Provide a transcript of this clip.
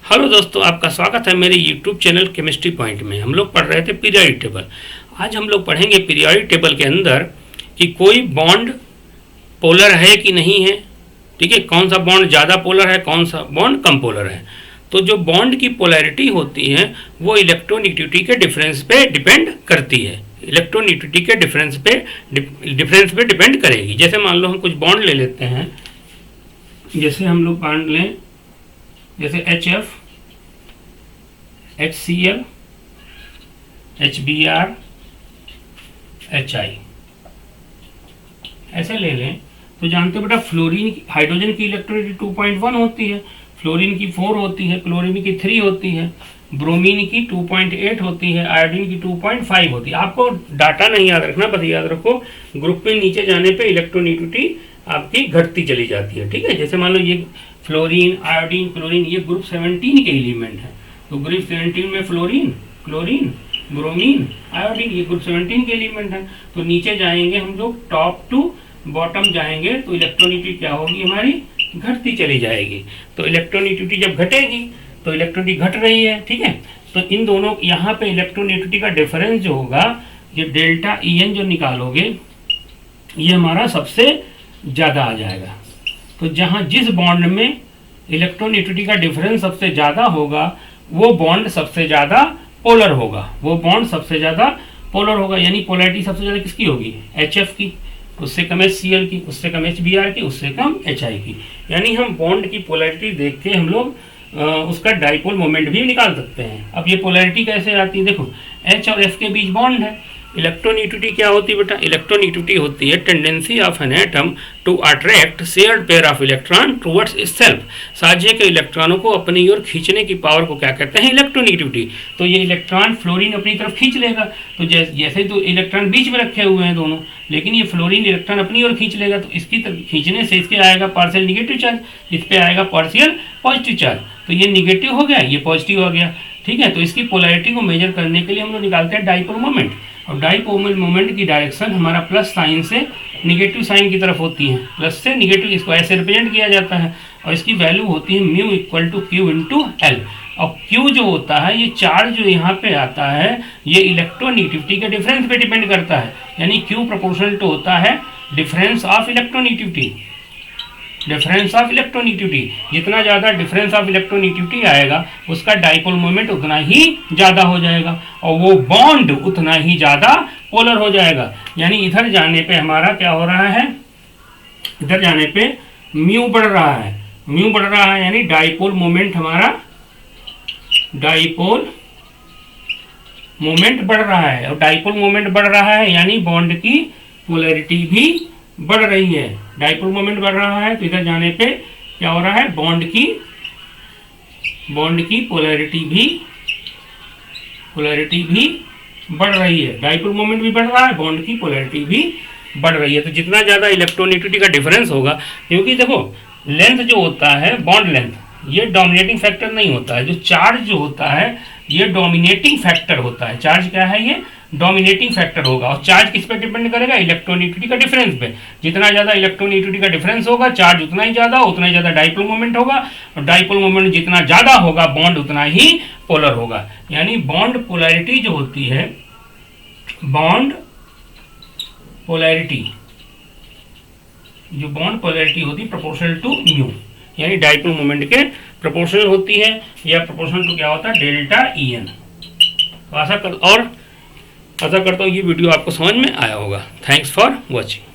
Hello दोस्तों, आपका स्वागत है मेरे YouTube चैनल केमिस्ट्री पॉइंट में। हम लोग पढ़ रहे थे पीरियोडिक टेबल। आज हम लोग पढ़ेंगे पीरियोडिक टेबल के अंदर कि कोई बॉन्ड पोलर है कि नहीं है। ठीक है, कौन सा बॉन्ड ज़्यादा पोलर है, कौन सा बॉन्ड कम पोलर है। तो जो बॉन्ड की पोलैरिटी होती है वो इलेक्ट्रोनेगेटिविटी के डिफरेंस पे डिपेंड करती है। इलेक्ट्रोनेगेटिविटी के डिफरेंस पे डिपेंड करेगी। जैसे मान लो हम कुछ बॉन्ड ले लेते हैं, जैसे हम लोग बॉन्ड लें, जैसे HF, HCl, HBr, HI ऐसे ले लें तो जानते हो बेटा, फ्लोरीन हाइड्रोजन की इलेक्ट्रोनेगेटिविटी 2.1 होती है, फ्लोरीन की 4 होती है, क्लोरीन की 3 होती है, ब्रोमीन की 2.8 होती है, आयोडीन की 2.5 होती है। आपको डाटा नहीं याद रखना, बस याद रखो ग्रुप में नीचे जाने पे इलेक्ट्रोनेगेटिविटी आपकी घटती चली जाती है। ठीक है, जैसे मान लो ये फ्लोरीन, आयोडीन, क्लोरीन, ये ग्रुप 17 के एलिमेंट है। तो ग्रुप 17 में फ्लोरीन, क्लोरीन, ब्रोमीन, आयोडीन, ये ग्रुप 17 के एलिमेंट है। तो नीचे जाएंगे हम लोग, टॉप टू बॉटम जाएंगे तो इलेक्ट्रोनेगेटिविटी क्या होगी, हमारी घटती चली जाएगी। तो इलेक्ट्रोनेगेटिविटी जब घटेगी तो इलेक्ट्रोनेगेटिविटी घट रही है। ठीक है, तो इन दोनों यहाँ पे इलेक्ट्रोनेगेटिविटी का डिफरेंस जो होगा, ये डेल्टा EN जो निकालोगे, ये हमारा सबसे ज़्यादा आ जाएगा। तो जहाँ जिस बॉन्ड में इलेक्ट्रोनेगेटिविटी का डिफरेंस सबसे ज़्यादा होगा वो बॉन्ड सबसे ज़्यादा पोलर होगा, वो बॉन्ड सबसे ज़्यादा पोलर होगा। यानी पोलैरिटी सबसे ज़्यादा किसकी होगी, HF की, उससे कम HCl की, उससे कम HBr की, उससे कम HI की। यानी हम बॉन्ड की पोलैरिटी देख के हम लोग उसका डाइपोल मोमेंट भी निकाल सकते हैं। अब ये पोलैरिटी कैसे आती है, देखो H और F के बीच बॉन्ड है। इलेक्ट्रोनेगेटिविटी क्या होती है बेटा, इलेक्ट्रोनेगेटिविटी होती है tendency of an atom to attract shared pair of electron towards itself. साझे के इलेक्ट्रॉनों को अपनी ओर खींचने की पावर को क्या कहते हैं, इलेक्ट्रोनेगेटिविटी। तो ये इलेक्ट्रॉन फ्लोरीन अपनी तरफ खींच लेगा, तो जैसे तो इलेक्ट्रॉन बीच में रखे हुए हैं दोनों, लेकिन ये फ्लोरीन इलेक्ट्रॉन अपनी ओर खींच लेगा, तो इसकी तरफ खींचने से इसके आएगा पार्शियल निगेटिव चार्ज, इस पर आएगा पार्शियल पॉजिटिव चार्ज। तो ये निगेटिव हो गया, ये पॉजिटिव हो गया। ठीक है, तो इसकी पोलैरिटी को मेजर करने के लिए हम लोग निकालते हैं डाइपोल मोमेंट। और डाइपोल मोमेंट की डायरेक्शन हमारा प्लस साइन से निगेटिव साइन की तरफ होती है, प्लस से निगेटिव, इसको ऐसे रिप्रेजेंट किया जाता है। और इसकी वैल्यू होती है mu equal to Q into L। और Q जो होता है, ये चार्ज जो यहाँ पे आता है, ये इलेक्ट्रोनेगेटिविटी के डिफरेंस पे डिपेंड करता है। यानी Q प्रोपोर्शनल टू होता है difference of electronegativity, difference of electronegativity. जितना ज़्यादा डिफरेंस ऑफ इलेक्ट्रोनेगेटिविटी आएगा उसका डाइपोल मोमेंट उतना ही ज़्यादा हो जाएगा और वो बॉन्ड उतना ही ज़्यादा पोलर हो जाएगा। यानी इधर जाने पे हमारा क्या हो रहा है, इधर जाने पे म्यू बढ़ रहा है, म्यू बढ़ रहा है, यानी डाइपोल मोमेंट हमारा, डाइपोल मोमेंट बढ़ रहा है। और डाइपोल मोमेंट बढ़ रहा है यानी बॉन्ड की पोलैरिटी भी बढ़ रही है। डाइपोल मोमेंट बढ़ रहा है तो इधर जाने पे क्या हो रहा है, बॉन्ड की पोलैरिटी भी बढ़ रही है। डाइपोल मोमेंट भी बढ़ रहा है, बॉन्ड की पोलैरिटी भी बढ़ रही है। तो जितना ज़्यादा इलेक्ट्रोनेगेटिविटी का डिफरेंस होगा, क्योंकि देखो लेंथ जो होता है, बॉन्ड लेंथ, ये डोमिनेटिंग फैक्टर नहीं होता है। जो चार्ज जो होता है ये डोमिनेटिंग फैक्टर होता है। चार्ज क्या है, ये डोमिनेटिंग फैक्टर होगा। और चार्ज किस पे डिपेंड करेगा, इलेक्ट्रोनेगेटिविटी का डिफरेंस पे। जितना ज़्यादा इलेक्ट्रोनेगेटिविटी का डिफरेंस होगा, चार्ज उतना ही ज़्यादा डाइपोल मोमेंट होगा। और डाइपोल मोमेंट जितना ज़्यादा होगा, बॉन्ड उतना ही पोलर होगा। यानी बॉन्ड पोलैरिटी जो होती है, बॉन्ड पोलैरिटी, जो बॉन्ड पोलैरिटी होती है प्रोपोर्शनल टू म्यू, यानी डाइपोल मोमेंट के प्रोपोर्शनल होती है, या प्रोपोर्शनल टू क्या होता है, डेल्टा EN। तो आशा करता हूँ ये वीडियो आपको समझ में आया होगा। Thanks for watching.